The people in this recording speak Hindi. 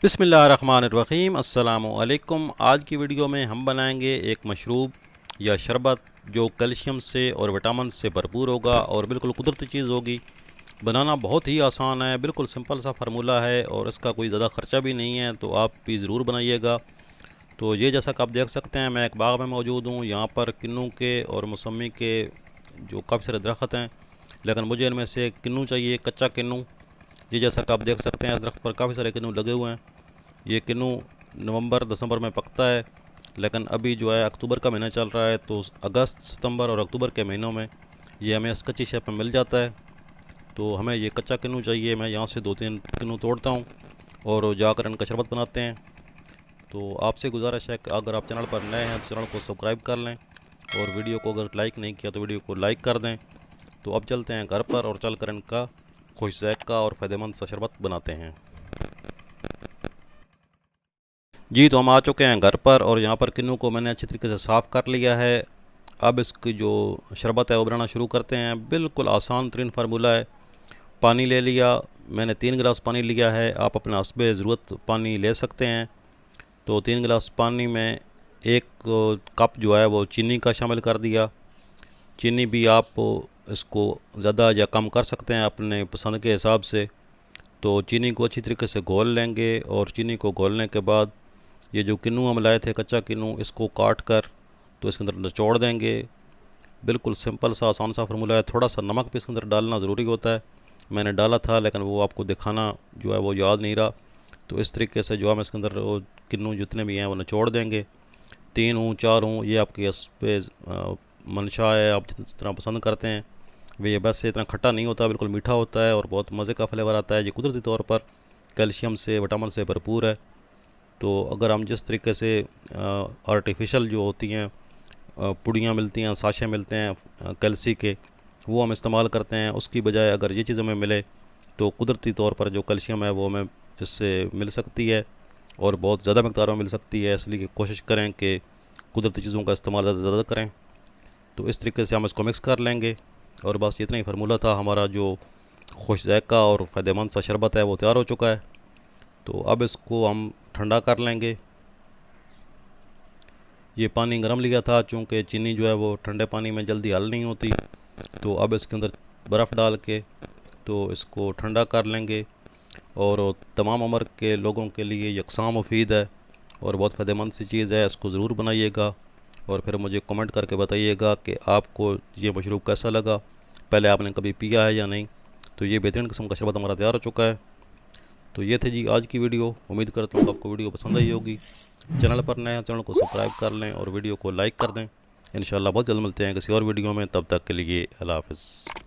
बिस्मिल्लाहिर्रहमानिर्रहीम अस्सलामुअलैकुम। आज की वीडियो में हम बनाएंगे एक मशरूब या शरबत जो कैल्शियम से और विटामिन से भरपूर होगा और बिल्कुल कुदरती चीज़ होगी। बनाना बहुत ही आसान है, बिल्कुल सिंपल सा फार्मूला है और इसका कोई ज़्यादा ख़र्चा भी नहीं है, तो आप भी ज़रूर बनाइएगा। तो ये जैसा कि आप देख सकते हैं, मैं एक बाग में मौजूद हूँ। यहाँ पर किन्नू के और मौसमी के जो काफ़ी सारे दरख्त हैं, लेकिन मुझे इनमें से किन्नू चाहिए, कच्चा किन्नू। ये जैसा कि आप देख सकते हैं, इस दरख्त पर काफ़ी सारे किन्नू लगे हुए हैं। ये किन्नू नवंबर दिसंबर में पकता है, लेकिन अभी जो है अक्टूबर का महीना चल रहा है, तो अगस्त सितंबर और अक्टूबर के महीनों में ये हमें इस कच्ची शेप में मिल जाता है। तो हमें ये कच्चा किन्नू चाहिए। मैं यहाँ से 2-3 किन्नू तोड़ता हूँ और जाकर इनका शरबत बनाते हैं। तो आपसे गुजारिश है कि अगर आप चैनल पर नए हैं तो चैनल को सब्सक्राइब कर लें, और वीडियो को अगर लाइक नहीं किया तो वीडियो को लाइक कर दें। तो अब चलते हैं घर पर और चल कर इनका खुश ज़ायक़ा और फ़ायदेमंद सा शरबत बनाते हैं। जी, तो हम आ चुके हैं घर पर और यहाँ पर किन्नू को मैंने अच्छी तरीके से साफ़ कर लिया है। अब इसकी जो शरबत है वो बनाना शुरू करते हैं। बिल्कुल आसान तरीन फार्मूला है। पानी ले लिया, मैंने 3 गिलास पानी लिया है। आप अपने हस्बे ज़रूरत पानी ले सकते हैं। तो 3 गिलास पानी में 1 कप जो है वो चीनी का शामिल कर दिया। चीनी भी आप इसको ज़्यादा या कम कर सकते हैं अपने पसंद के हिसाब से। तो चीनी को अच्छी तरीके से घोल लेंगे, और चीनी को घोलने के बाद ये जो किन्नू हम लाए थे, कच्चा किन्नू, इसको काट कर तो इसके अंदर निचोड़ देंगे। बिल्कुल सिंपल सा आसान सा फार्मूला है। थोड़ा सा नमक भी इसके अंदर डालना ज़रूरी होता है। मैंने डाला था, लेकिन वो आपको दिखाना जो है वो याद नहीं रहा। तो इस तरीके से जो हम इसके अंदर वो किन्नू जितने भी हैं वो निचोड़ देंगे। 3 हूँ, 4 हूँ, ये आपकी इस पे मंशा है, आप जिस तरह पसंद करते हैं। वे वैसे इतना खट्टा नहीं होता, बिल्कुल मीठा होता है और बहुत मज़े का फ्लेवर आता है। ये कुदरती तौर पर कैल्शियम से विटामिन से भरपूर है। तो अगर हम जिस तरीके से आर्टिफिशियल जो होती हैं पुड़ियाँ मिलती हैं, साशे मिलते हैं कैल्सी के, वो हम इस्तेमाल करते हैं, उसकी बजाय अगर ये चीज़ हमें मिले तो कुदरती तौर पर जो कैल्शियम है वो हमें इससे मिल सकती है, और बहुत ज़्यादा मकदार में मिल सकती है। इसलिए कोशिश करें कि कुदरती चीज़ों का इस्तेमाल ज़्यादा से ज़्यादा करें। तो इस तरीके से हम इसको मिक्स कर लेंगे, और बस इतना ही फार्मूला था। हमारा जो खुश ज़ायक़ा और फ़ायदेमंद सा शरबत है वो तैयार हो चुका है। तो अब इसको हम ठंडा कर लेंगे। ये पानी गर्म लिया था, चूँकि चीनी जो है वो ठंडे पानी में जल्दी हल नहीं होती। तो अब इसके अंदर बर्फ़ डाल के तो इसको ठंडा कर लेंगे, और तमाम उम्र के लोगों के लिए यकसां मुफीद है और बहुत फ़ायदेमंद सी चीज़ है। इसको ज़रूर बनाइएगा और फिर मुझे कमेंट करके बताइएगा कि आपको ये मशरूब कैसा लगा, पहले आपने कभी पिया है या नहीं। तो ये बेहतरीन किस्म का शरबत हमारा तैयार हो चुका है। तो ये थे जी आज की वीडियो। उम्मीद करता हूँ आपको वीडियो पसंद आई होगी। चैनल पर नए हैं, चैनल को सब्सक्राइब कर लें और वीडियो को लाइक कर दें। इंशाल्लाह बहुत जल्द मिलते हैं किसी और वीडियो में। तब तक के लिए अल्लाह हाफ़िज़।